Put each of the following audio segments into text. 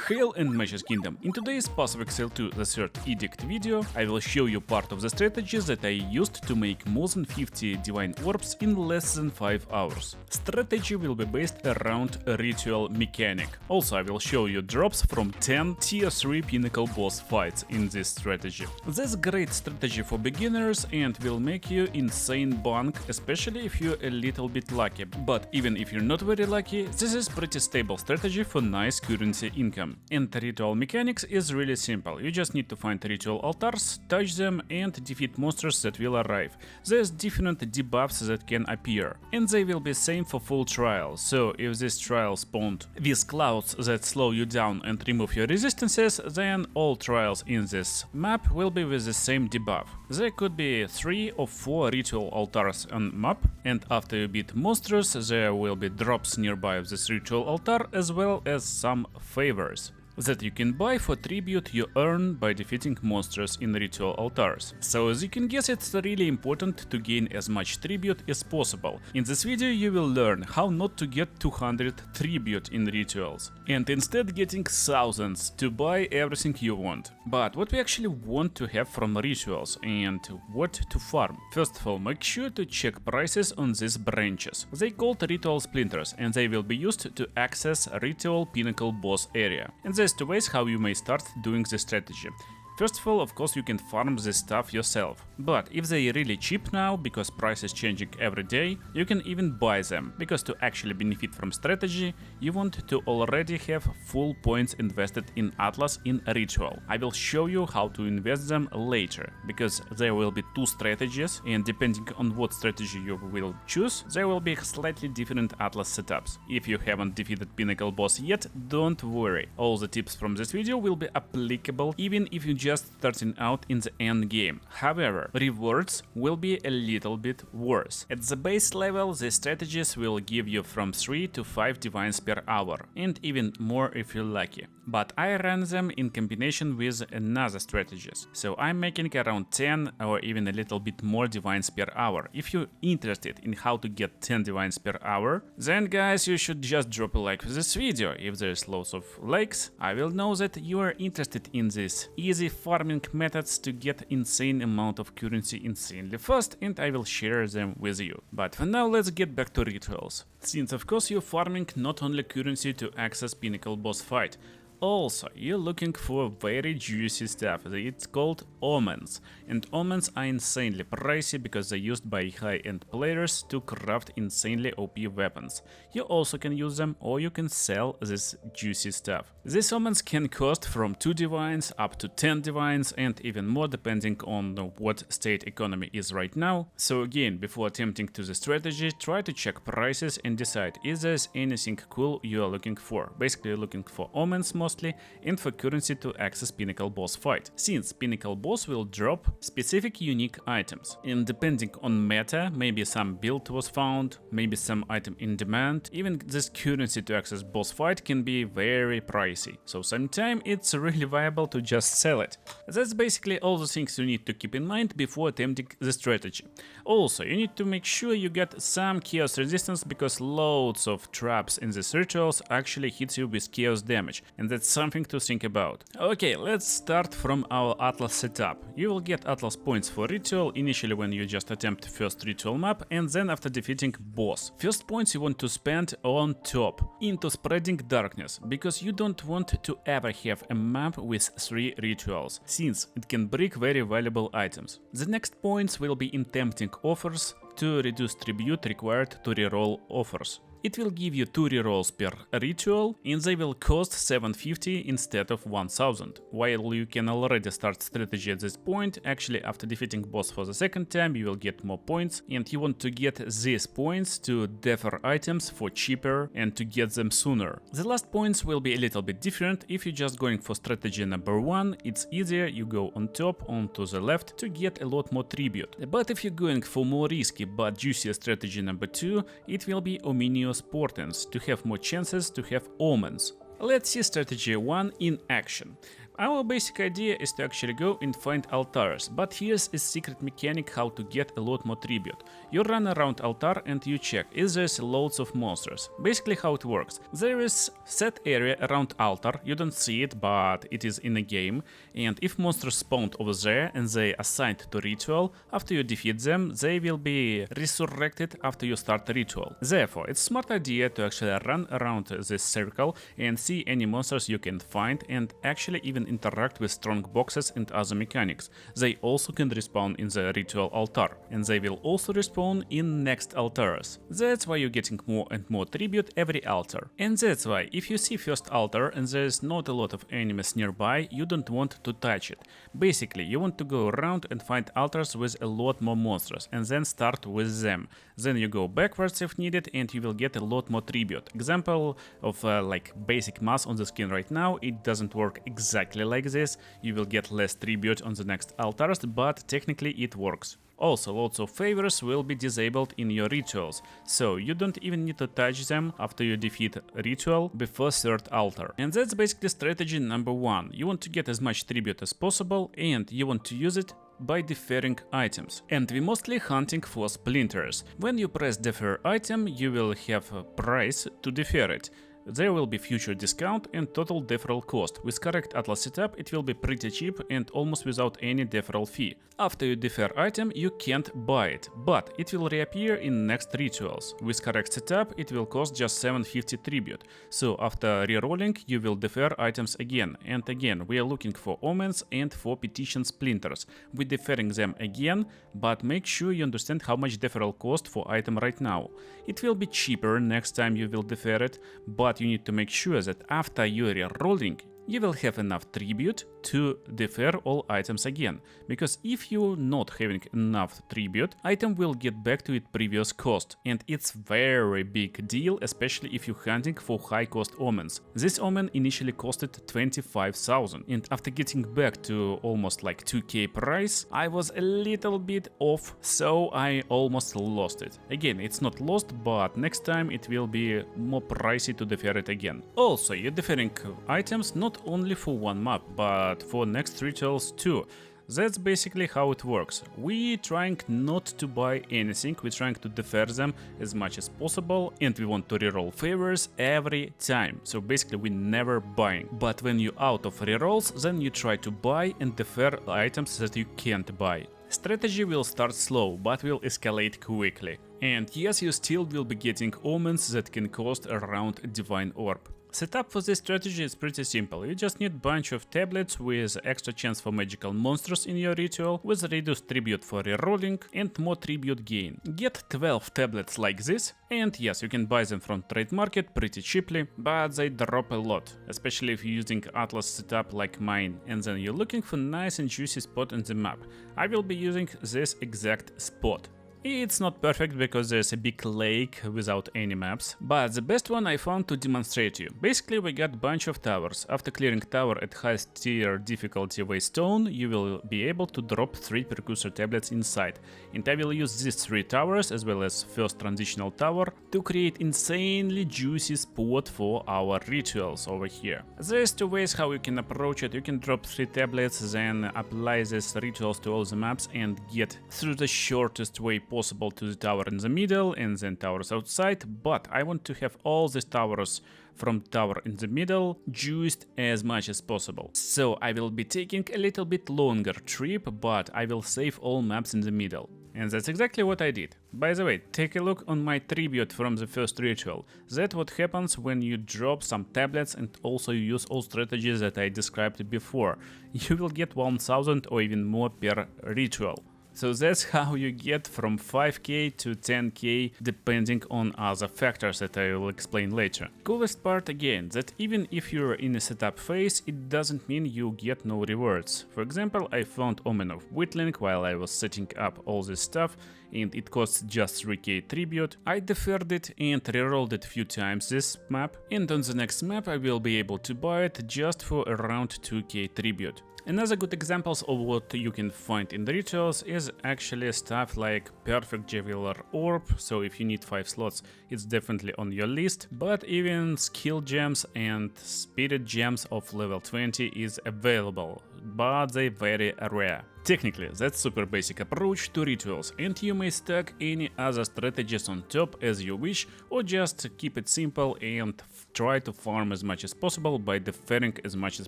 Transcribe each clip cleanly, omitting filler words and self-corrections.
Hail and Matches Kingdom! In today's Path of Exile 2 the third edict video, I will show you part of the strategies that I used to make more than 50 Divine Orbs in less than 5 hours. Strategy will be based around a ritual mechanic. Also I will show you drops from 10 tier 3 pinnacle boss fights in this strategy. This great strategy for beginners and will make you insane bank, especially if you're a little bit lucky. But even if you're not very lucky, this is pretty stable strategy for nice currency income. And the ritual mechanics is really simple. You just need to find ritual altars, touch them and defeat monsters that will arrive. There's different debuffs that can appear, and they will be same for full trial. So if this trial spawned with clouds that slow you down and remove your resistances, then all trials in this map will be with the same debuff. There could be 3 or 4 ritual altars on map, and after you beat monsters there will be drops nearby of this ritual altar as well as some favors that you can buy for tribute you earn by defeating monsters in ritual altars. So as you can guess, it's really important to gain as much tribute as possible. In this video you will learn how not to get 200 tribute in rituals and instead getting thousands to buy everything you want. But what we actually want to have from rituals and what to farm. First of all, make sure to check prices on these branches. They called ritual splinters and they will be used to access ritual pinnacle boss area. And there's 2 ways how you may start doing this strategy. First of all, of course, you can farm this stuff yourself, but if they are really cheap now, because price is changing every day, you can even buy them, because to actually benefit from strategy, you want to already have full points invested in Atlas in Ritual. I will show you how to invest them later, because there will be 2 strategies, and depending on what strategy you will choose, there will be slightly different Atlas setups. If you haven't defeated Pinnacle boss yet, don't worry, all the tips from this video will be applicable even if you just starting out in the end game. However, rewards will be a little bit worse. At the base level, the strategies will give you from 3 to 5 divines per hour, and even more if you're lucky. But I run them in combination with another strategies, so I'm making around 10 or even a little bit more divines per hour. If you're interested in how to get 10 divines per hour, then guys, you should just drop a like for this video. If there's lots of likes, I will know that you are interested in this easy farming methods to get insane amount of currency insanely fast, and I will share them with you. But for now, let's get back to rituals. Since of course you're farming not only currency to access pinnacle boss fight, also you're looking for very juicy stuff. It's called omens, and omens are insanely pricey because they're used by high-end players to craft insanely OP weapons. You also can use them, or you can sell this juicy stuff. These omens can cost from 2 divines up to 10 divines and even more depending on what state economy is right now. So again, before attempting to the strategy, try to check prices and decide if there's anything cool you are looking for. Basically you're looking for omens mostly, and for currency to access pinnacle boss fight, since pinnacle boss will drop specific unique items, and depending on meta, maybe some build was found, maybe some item in demand. Even this currency to access boss fight can be very pricey, so sometimes it's really viable to just sell it. That's basically all the things you need to keep in mind before attempting the strategy. Also, you need to make sure you get some chaos resistance, because loads of traps in these rituals actually hits you with chaos damage, and that's something to think about. Okay, let's start from our Atlas setup. You will get Atlas points for ritual initially when you just attempt first ritual map, and then after defeating boss. First points you want to spend on top, into spreading darkness, because you don't want to ever have a map with 3 rituals, since it can break very valuable items. The next points will be in tempting offers to reduce tribute required to reroll offers. It will give you 2 rerolls per ritual, and they will cost 750 instead of 1000. While you can already start strategy at this point, actually after defeating boss for the second time you will get more points, and you want to get these points to defer items for cheaper and to get them sooner. The last points will be a little bit different. If you're just going for strategy number 1, it's easier, you go on top, onto the left to get a lot more tribute. But if you're going for more risky but juicier strategy number 2, it will be ominous portents to have more chances to have omens. Let's see strategy 1 in action. Our basic idea is to actually go and find altars, but here's a secret mechanic how to get a lot more tribute. You run around altar and you check if there's loads of monsters. Basically how it works. There is set area around altar, you don't see it but it is in a game, and if monsters spawned over there and they assigned to ritual, after you defeat them they will be resurrected after you start the ritual. Therefore it's a smart idea to actually run around this circle and see any monsters you can find and actually even interact with strong boxes and other mechanics. They also can respawn in the ritual altar, and they will also respawn in next altars. That's why you're getting more and more tribute every altar. And that's why if you see first altar and there's not a lot of enemies nearby, you don't want to touch it. Basically you want to go around and find altars with a lot more monsters and then start with them. Then you go backwards if needed and you will get a lot more tribute. Example of like basic mass on the screen right now, it doesn't work exactly like this. You will get less tribute on the next altars, but technically it works. Also, lots of favors will be disabled in your rituals, so you don't even need to touch them after you defeat ritual before third altar. And that's basically strategy number 1. You want to get as much tribute as possible and you want to use it by deferring items. And we're mostly hunting for splinters. When you press defer item, you will have a price to defer it. There will be future discount and total deferral cost. With correct Atlas setup it will be pretty cheap and almost without any deferral fee. After you defer item you can't buy it, but it will reappear in next rituals. With correct setup it will cost just 750 tribute. So after rerolling you will defer items again and again. We are looking for omens and for petition splinters. We're deferring them again, but make sure you understand how much deferral cost for item right now. It will be cheaper next time you will defer it, but you need to make sure that after you are rolling, you will have enough tribute to defer all items again, because if you're not having enough tribute, item will get back to its previous cost, and it's very big deal, especially if you're hunting for high cost omens. This omen initially costed 25,000, and after getting back to almost like 2k price, I was a little bit off, so I almost lost it. Again, it's not lost, but next time it will be more pricey to defer it again. Also, you're deferring items not only for one map, but for next rituals too. That's basically how it works. We're trying not to buy anything, we're trying to defer them as much as possible, and we want to reroll favors every time. So basically we're never buying. But when you're out of rerolls, then you try to buy and defer items that you can't buy. Strategy will start slow, but will escalate quickly. And yes, you still will be getting omens that can cost around Divine Orb. Setup for this strategy is pretty simple. You just need a bunch of tablets with extra chance for magical monsters in your ritual, with reduced tribute for rerolling and more tribute gain. Get 12 tablets like this, and yes, you can buy them from trade market pretty cheaply, but they drop a lot, especially if you're using Atlas setup like mine, and then you're looking for nice and juicy spot on the map. I will be using this exact spot. It's not perfect because there's a big lake without any maps, but the best one I found to demonstrate you. Basically we got bunch of towers. After clearing tower at highest tier difficulty waystone, you will be able to drop 3 precursor tablets inside. And I will use these 3 towers as well as first transitional tower to create insanely juicy spot for our rituals over here. There's 2 ways how you can approach it. You can drop 3 tablets, then apply these rituals to all the maps and get through the shortest way possible to the tower in the middle and then towers outside, but I want to have all these towers from tower in the middle juiced as much as possible. So I will be taking a little bit longer trip, but I will save all maps in the middle. And that's exactly what I did. By the way, take a look on my tribute from the first ritual. That's what happens when you drop some tablets and also use all strategies that I described before. You will get 1000 or even more per ritual. So that's how you get from 5k to 10k depending on other factors that I will explain later. Coolest part again, that even if you're in a setup phase, it doesn't mean you get no rewards. For example, I found Omen of Whittling while I was setting up all this stuff and it costs just 3k tribute. I deferred it and rerolled it a few times this map, and on the next map I will be able to buy it just for around 2k tribute. Another good examples of what you can find in the rituals is is actually stuff like perfect Juveler Orb, so if you need 5 slots, it's definitely on your list, but even skill gems and spirit gems of level 20 is available, but they very rare. Technically, that's super basic approach to rituals, and you may stack any other strategies on top as you wish, or just keep it simple and try to farm as much as possible by deferring as much as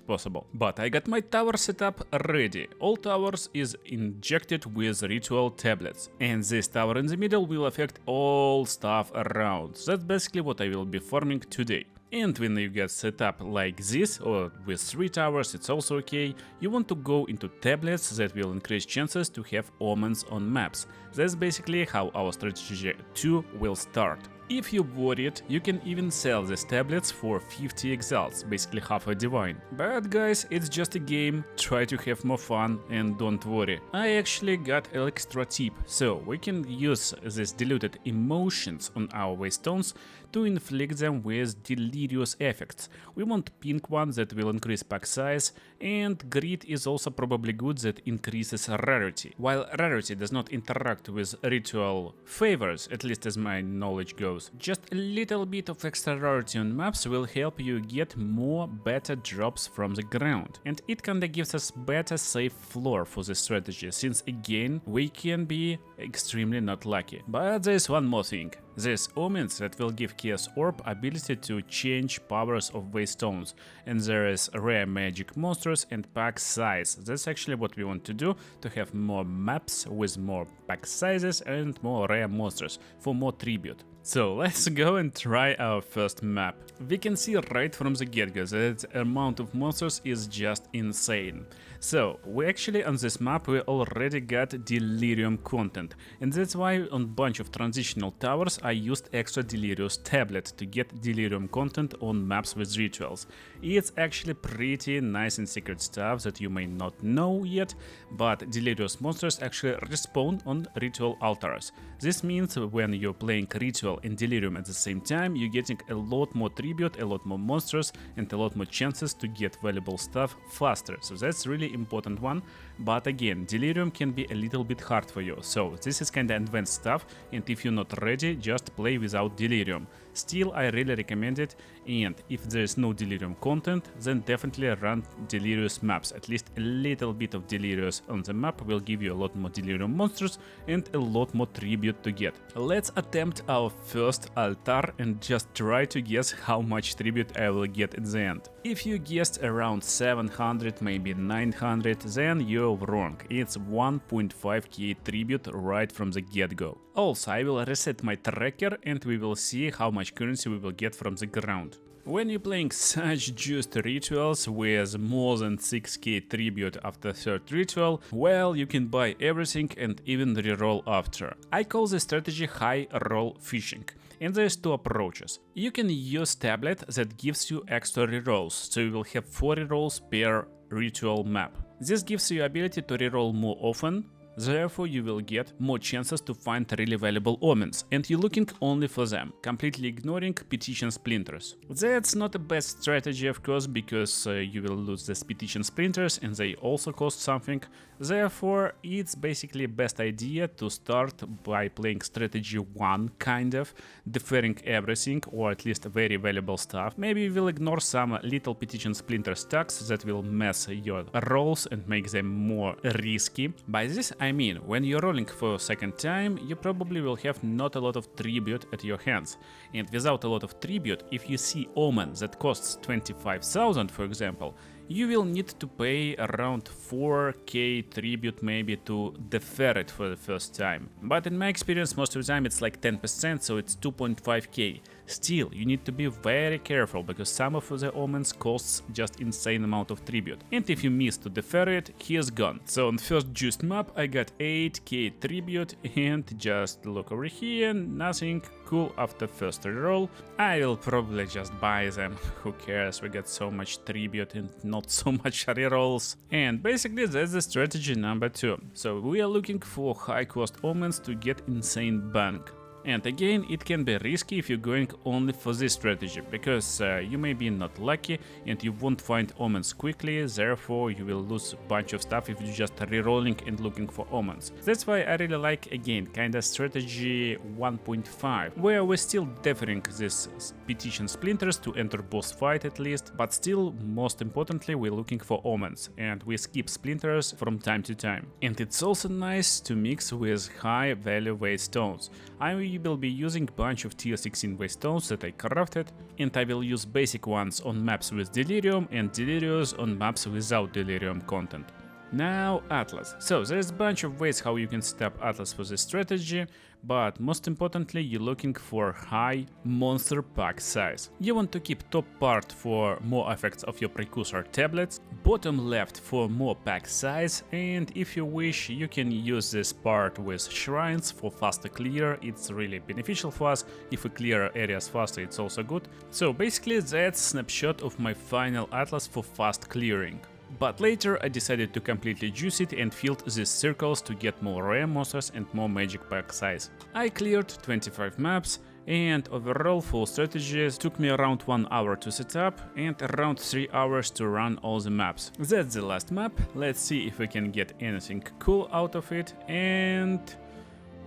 possible. But I got my tower setup ready. All towers is injected with ritual tablets, and this tower in the middle will affect all stuff around. That's basically what I will be farming today. And when you get set up like this, or with 3 towers, it's also okay, you want to go into tablets that will increase chances to have omens on maps. That's basically how our strategy 2 will start. If you're worried, you can even sell these tablets for 50 exiles, basically half a divine. But guys, it's just a game, try to have more fun and don't worry. I actually got an extra tip, so we can use these diluted emotions on our waystones to inflict them with delirious effects. We want pink one that will increase pack size, and greed is also probably good that increases rarity. While rarity does not interact with ritual favors, at least as my knowledge goes, just a little bit of extra rarity on maps will help you get more better drops from the ground. And it kinda gives us better safe floor for this strategy, since again we can be extremely not lucky. But there's one more thing. There's omens that will give Chaos Orb ability to change powers of waystones, and there is rare magic monsters and pack size. That's actually what we want to do, to have more maps with more pack sizes and more rare monsters for more tribute. So let's go and try our first map. We can see right from the get-go that the amount of monsters is just insane. So we actually on this map we already got delirium content, and that's why on bunch of transitional towers I used extra delirious tablet to get delirium content on maps with rituals. It's actually pretty nice and secret stuff that you may not know yet, but delirious monsters actually respawn on ritual altars. This means when you're playing ritual and delirium at the same time, you're getting a lot more tribute, a lot more monsters, and a lot more chances to get valuable stuff faster. So that's really important one. But again, delirium can be a little bit hard for you. So this is kinda advanced stuff, and if you're not ready, just play without delirium. Still, I really recommend it, and if there is no delirium content, then definitely run delirious maps. At least a little bit of delirious on the map will give you a lot more delirium monsters and a lot more tribute to get. Let's attempt our first altar and just try to guess how much tribute I will get at the end. If you guessed around 700, maybe 900, then you're wrong. It's 1.5k tribute right from the get-go. Also, I will reset my tracker and we will see how much currency we will get from the ground. When you're playing such juiced rituals with more than 6k tribute after third ritual, well, you can buy everything and even reroll after. I call this strategy high roll fishing. And there's 2 approaches. You can use tablet that gives you extra rerolls, so you will have 4 rerolls per ritual map. This gives you ability to reroll more often. Therefore, you will get more chances to find really valuable omens, and you're looking only for them, completely ignoring petition splinters. That's not the best strategy, of course, because you will lose the petition splinters and they also cost something. Therefore, it's basically best idea to start by playing strategy 1, kind of, deferring everything, or at least very valuable stuff. Maybe you will ignore some little petition splinter stacks that will mess your rolls and make them more risky. By this I mean, when you're rolling for a second time, you probably will have not a lot of tribute at your hands. And without a lot of tribute, if you see omen that costs 25,000, for example, you will need to pay around 4k tribute maybe to defer it for the first time. But in my experience, most of the time it's like 10%, so it's 2.5k. Still, you need to be very careful, because some of the omens costs just insane amount of tribute. And if you miss to defer it, he is gone. So on first juiced map I got 8k tribute, and just look over here, nothing cool after first reroll. I will probably just buy them, who cares, we got so much tribute and not so much rerolls. And basically that's the strategy number 2. So we are looking for high cost omens to get insane bank. And again, it can be risky if you're going only for this strategy, because you may be not lucky and you won't find omens quickly, therefore you will lose a bunch of stuff if you're just rerolling and looking for omens. That's why I really like, again, kinda strategy 1.5, where we're still deferring these petition splinters to enter boss fight at least, but still, most importantly, we're looking for omens, and we skip splinters from time to time. And it's also nice to mix with high value waystones. I will be using a bunch of tier 16 waystones that I crafted, and I will use basic ones on maps with Delirium and Delirious on maps without Delirium content. Now Atlas. So there's a bunch of ways how you can set up Atlas for this strategy, but most importantly you're looking for high monster pack size. You want to keep top part for more effects of your precursor tablets, bottom left for more pack size, and if you wish you can use this part with shrines for faster clear. It's really beneficial for us. If we clear areas faster, it's also good. So basically that's a snapshot of my final Atlas for fast clearing. But later I decided to completely juice it and filled these circles to get more rare monsters and more magic pack size. I cleared 25 maps, and overall full strategies took me around 1 hour to set up and around 3 hours to run all the maps. That's the last map. Let's see if we can get anything cool out of it, and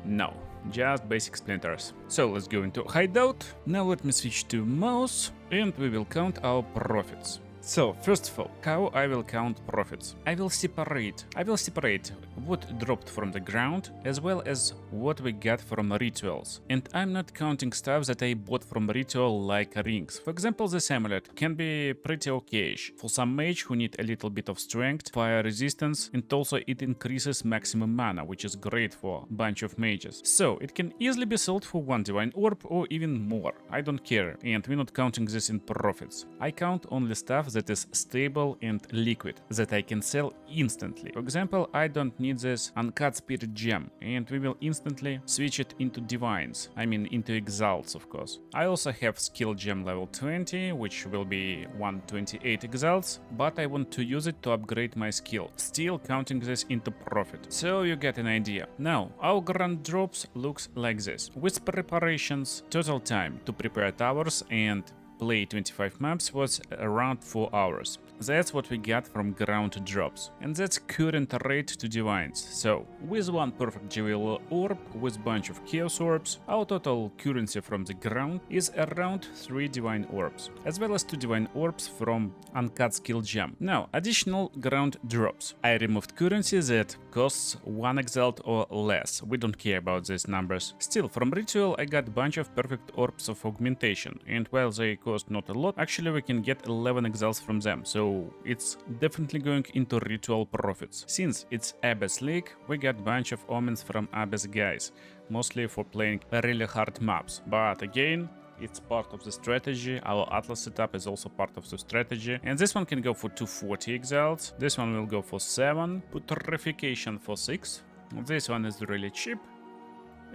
no, just basic splinters. So let's go into hideout. Now let me switch to mouse and we will count our profits. So first of all, how I will count profits? I will separate what dropped from the ground as well as what we got from rituals. And I'm not counting stuff that I bought from ritual like rings. For example, this amulet can be pretty okayish for some mage who need a little bit of strength, fire resistance, and also it increases maximum mana, which is great for a bunch of mages. So it can easily be sold for 1 Divine Orb or even more. I don't care, and we're not counting this in profits. I count only stuff that is stable and liquid, that I can sell instantly. For example, I don't need this uncut spirit gem, and we will instantly switch it into divines, I mean into exalts of course. I also have skill gem level 20, which will be 128 exalts, but I want to use it to upgrade my skill, still counting this into profit. So you get an idea. Now, our grand drops looks like this. With preparations, total time to prepare towers and play 25 maps was around 4 hours. That's what we got from ground drops. And that's current rate to divines. So, with 1 perfect Juveler orb, with bunch of chaos orbs, our total currency from the ground is around 3 divine orbs, as well as 2 divine orbs from uncut skill gem. Now, additional ground drops. I removed currency that costs 1 exalt or less. We don't care about these numbers. Still, from ritual I got bunch of perfect orbs of augmentation, and while they cost not a lot, actually we can get 11 exalts from them, so it's definitely going into ritual profits. Since it's Abyss League, we got bunch of omens from Abyss guys, mostly for playing really hard maps, but again, it's part of the strategy. Our Atlas setup is also part of the strategy. And this one can go for 240 exalts. This one will go for 7. Putrefaction for 6. This one is really cheap.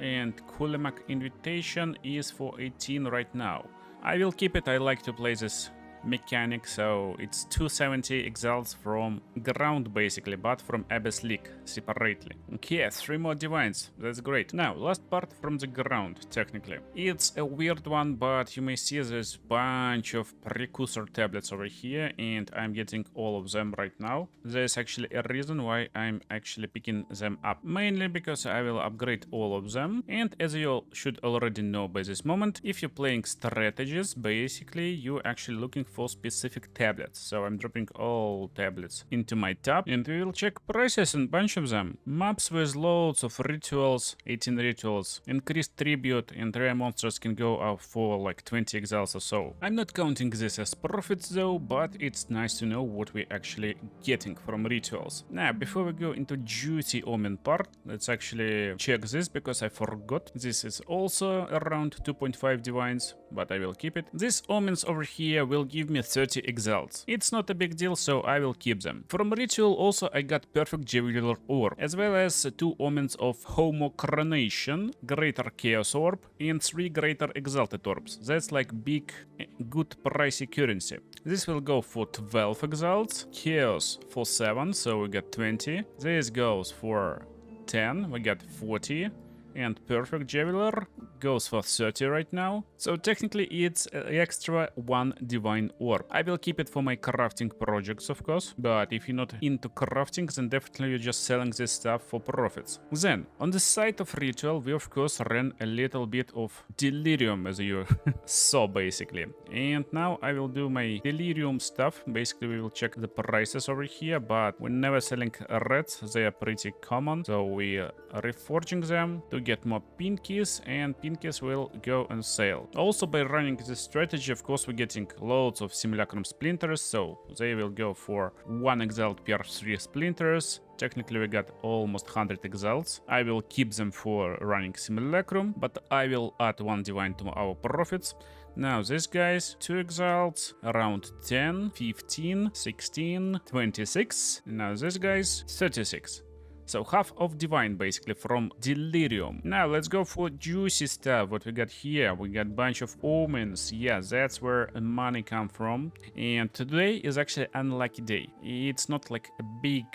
And Kulemak Invitation is for 18 right now. I will keep it. I like to play this mechanic, so it's 270 exalts from ground basically, but from Abyss League separately. Okay, 3 more divines, that's great. Now, last part from the ground, technically. It's a weird one, but you may see there's bunch of precursor tablets over here, and I'm getting all of them right now. There's actually a reason why I'm actually picking them up, mainly because I will upgrade all of them, and as you all should already know by this moment, if you're playing strategies, basically you're actually looking for specific tablets. So I'm dropping all tablets into my tab, and we will check prices and bunch of them. Maps with loads of rituals, 18 rituals, increased tribute, and rare monsters can go out for like 20 exiles or so. I'm not counting this as profits though, but it's nice to know what we're actually getting from rituals. Now, before we go into juicy omen part, let's actually check this because I forgot. This is also around 2.5 divines, but I will keep it. These omens over here will give me 30 exalts. It's not a big deal, so I will keep them. From ritual also I got perfect Juveler Orb, as well as 2 omens of Homo Coronation, Greater Chaos Orb, and 3 Greater Exalted Orbs. That's like big, good pricey currency. This will go for 12 exalts, Chaos for 7, so we got 20. This goes for 10, we got 40. And perfect Juveler goes for 30 right now. So technically it's extra 1 Divine Orb. I will keep it for my crafting projects, of course, but if you're not into crafting, then definitely you're just selling this stuff for profits. Then, on the side of Ritual, we of course ran a little bit of Delirium, as you saw basically. And now I will do my Delirium stuff. Basically we will check the prices over here, but we're never selling reds, they are pretty common. So we are reforging them to get more pinkies, and pinkies will go on sale. Also, by running this strategy, of course, we're getting loads of Simulacrum splinters, so they will go for 1 exiled per 3 splinters. Technically we got almost 100 exiles. I will keep them for running Simulacrum, but I will add 1 divine to our profits. Now these guys, 2 exiles, around 10, 15, 16, 26. Now these guys, 36. So half of divine basically from Delirium. Now let's go for juicy stuff. What we got here? We got a bunch of omens. Yeah, that's where money come from. And today is actually an unlucky day. It's not like a big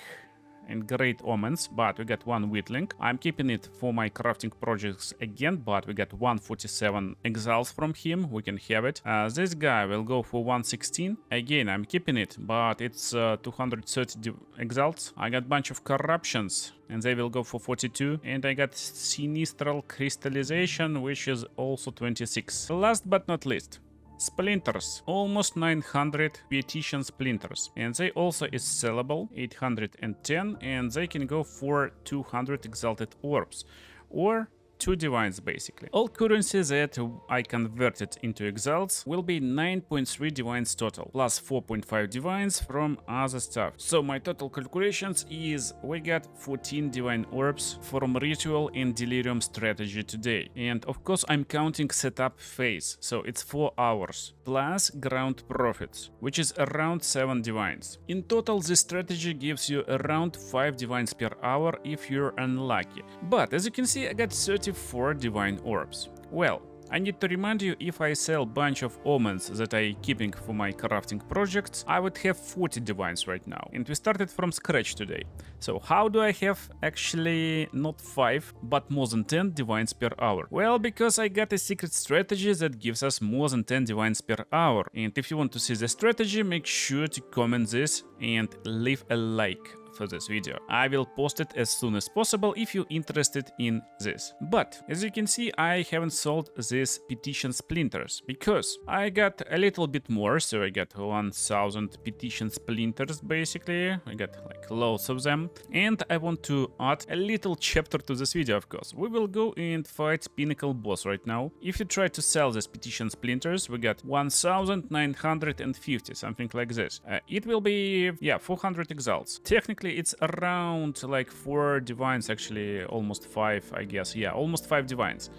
and great omens, but we got 1 Whittling. I'm keeping it for my crafting projects again, but we got 147 exiles from him. We can have it. This guy will go for 116. Again, I'm keeping it, but it's 230 exiles. I got a bunch of corruptions, and they will go for 42. And I got Sinistral Crystallization, which is also 26. Last but not least, splinters, almost 900 petition splinters, and they also is sellable, 810, and they can go for 200 exalted orbs or 2 divines basically. All currency that I converted into exiles will be 9.3 divines total, plus 4.5 divines from other stuff. So my total calculations is we got 14 divine orbs from ritual and delirium strategy today. And of course I'm counting setup phase, so it's 4 hours, plus ground profits, which is around 7 divines. In total this strategy gives you around 5 divines per hour if you're unlucky. But as you can see, I got 34 divine orbs. Well, I need to remind you, if I sell bunch of omens that I keeping for my crafting projects, I would have 40 divines right now. And we started from scratch today. So how do I have actually not 5, but more than 10 divines per hour? Well, because I got a secret strategy that gives us more than 10 divines per hour. And if you want to see the strategy, make sure to comment this and leave a like for this video. I will post it as soon as possible if you're interested in this. But as you can see, I haven't sold these petition splinters because I got a little bit more. So I got 1000 petition splinters basically. I got like loads of them, and I want to add a little chapter to this video. Of course, we will go and fight Pinnacle boss right now. If you try to sell these petition splinters, we got 1950, something like this. It will be 400 exiles. Technically it's around like 4 divines, actually almost 5, I guess. Yeah, almost 5 divines.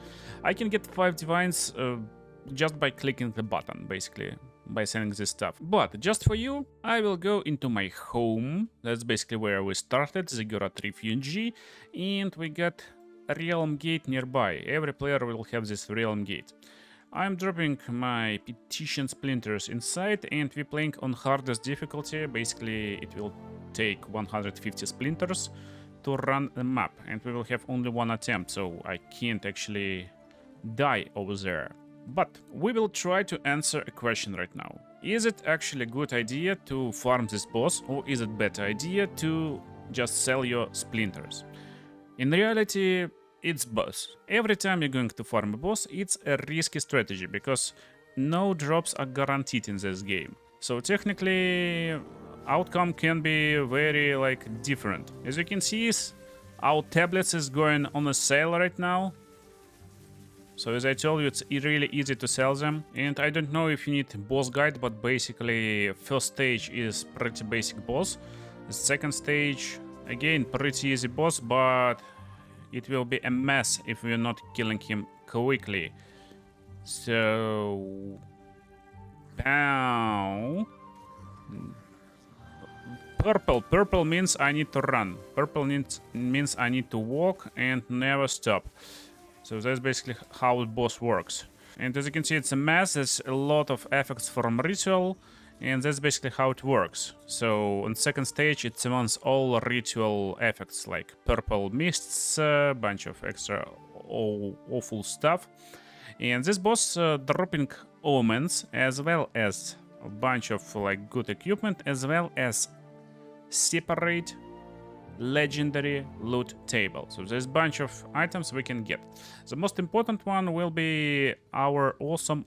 I can get 5 divines just by clicking the button, basically, by selling this stuff. But just for you, I will go into my home. That's basically where we started, the Gorat Refugee, and we got a Realm Gate nearby. Every player will have this Realm Gate. I'm dropping my petition splinters inside, and we're playing on hardest difficulty. Basically, it will take 150 splinters to run the map, and we will have only 1 attempt, so I can't actually die over there. But we will try to answer a question right now. Is it actually a good idea to farm this boss, or is it better idea to just sell your splinters? In reality, it's both. Every time you're going to farm a boss, it's a risky strategy because no drops are guaranteed in this game. So technically, outcome can be very different. As you can see, our tablets is going on a sale right now. So as I told you, it's really easy to sell them. And I don't know if you need boss guide, but basically first stage is pretty basic boss. The second stage, again, pretty easy boss, but it will be a mess if we're not killing him quickly. So, pow. Purple means I need to run. Purple means I need to walk and never stop. So that's basically how the boss works. And as you can see, it's a mess. There's a lot of effects from ritual, and that's basically how it works. So on second stage, it summons all ritual effects like purple mists, a bunch of extra awful stuff. And this boss dropping omens as well as a bunch of like good equipment, as well as separate legendary loot table. So there's a bunch of items we can get. The most important one will be our awesome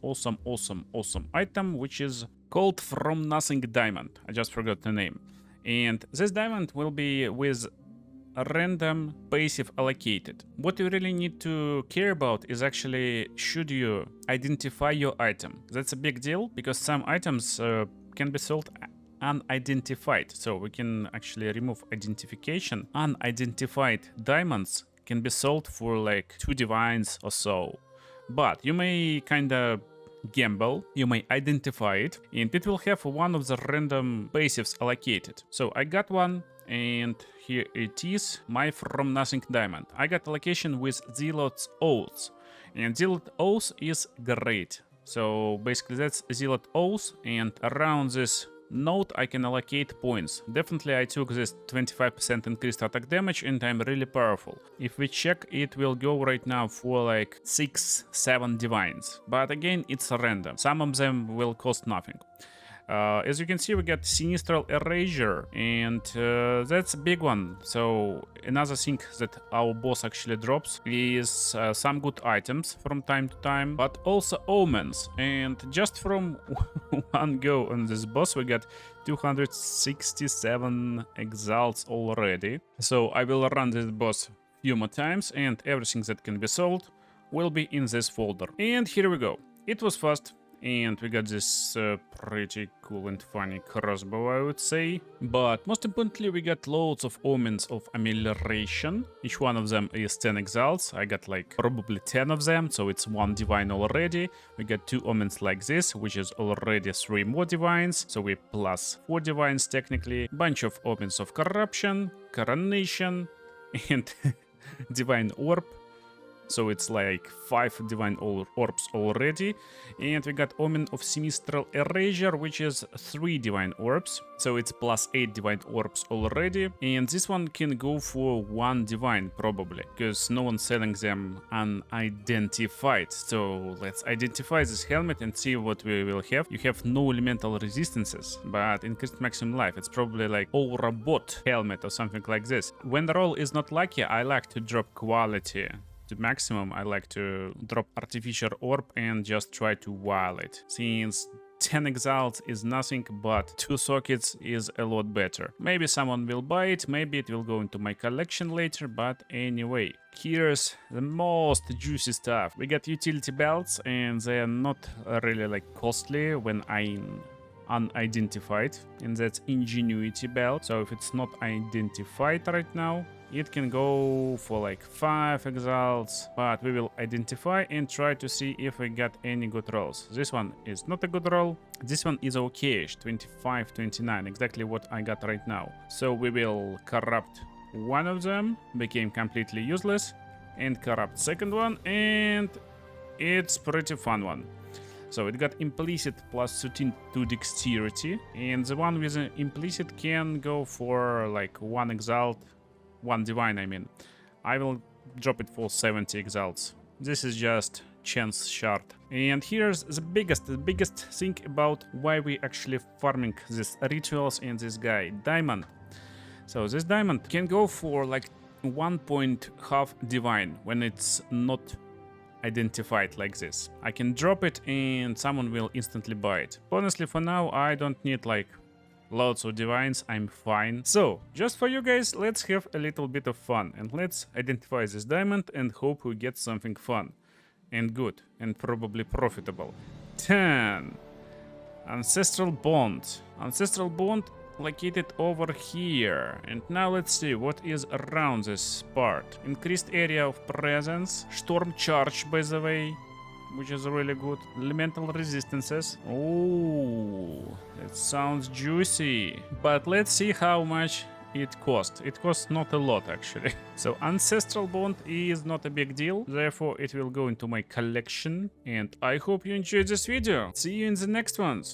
item, which is called From Nothing Diamond. I just forgot the name. And this diamond will be with a random passive allocated. What you really need to care about is actually should you identify your item. That's a big deal because some items can be sold unidentified, so we can actually remove identification. Unidentified diamonds can be sold for like 2 divines or so, but you may kinda gamble, you may identify it, and it will have one of the random passives allocated. So I got one, and here it is, my From Nothing diamond. I got allocation with Zealot's Oath, and Zealot Oath is great. So basically that's Zealot Oath, and around this node I can allocate points. Definitely I took this 25% increased attack damage and I'm really powerful. If we check, it will go right now for like 6-7 divines. But again, it's random. Some of them will cost nothing. As you can see, we got Sinistral Erasure, and that's a big one. So another thing that our boss actually drops is some good items from time to time, but also omens. And just from one go on this boss, we got 267 exalts already. So I will run this boss a few more times, and everything that can be sold will be in this folder. And here we go. It was fast. And we got this pretty cool and funny crossbow, I would say. But most importantly, we got loads of omens of amelioration. Each one of them is 10 exalts. I got like probably 10 of them, so it's 1 divine already. We got 2 omens like this, which is already 3 more divines. So we plus 4 divines technically. Bunch of omens of corruption, coronation, and divine orb. So it's like 5 divine orbs already. And we got Omen of Sinistral Erasure, which is 3 divine orbs. So it's plus 8 divine orbs already. And this one can go for 1 divine probably, because no one's selling them unidentified. So let's identify this helmet and see what we will have. You have no elemental resistances, but increased maximum life. It's probably like ORBS helmet or something like this. When the roll is not lucky, I like to drop quality to maximum. I like to drop artificial orb and just try to wile it, since 10 exalts is nothing, but 2 sockets is a lot better. Maybe someone will buy it, maybe it will go into my collection later, but anyway, here's the most juicy stuff. We got utility belts, and they're not really like costly when I'm unidentified, and that's ingenuity belt. So if it's not identified right now, it can go for like 5 exalts, but we will identify and try to see if we got any good rolls. This one is not a good roll. This one is okay-ish, 25, 29, exactly what I got right now. So we will corrupt one of them, became completely useless, and corrupt second one, and it's pretty fun one. So it got implicit plus 13 to dexterity, and the one with an implicit can go for like 1 exalt, 1 divine, I mean. I will drop it for 70 exalts. This is just chance shard. And here's the biggest thing about why we actually farming these rituals and this guy, diamond. So this diamond can go for like 1.5 divine when it's not identified like this. I can drop it and someone will instantly buy it. Honestly, for now, I don't need like lots of divines, I'm fine. So, just for you guys, let's have a little bit of fun and let's identify this diamond and hope we get something fun and good and probably profitable. 10. Ancestral Bond. Ancestral Bond located over here. And now let's see what is around this part. Increased area of presence. Storm Charge, by the way, which is really good. Elemental resistances. Oh, it sounds juicy. But let's see how much it costs. It costs not a lot, actually. So Ancestral Bond is not a big deal. Therefore, it will go into my collection. And I hope you enjoyed this video. See you in the next ones.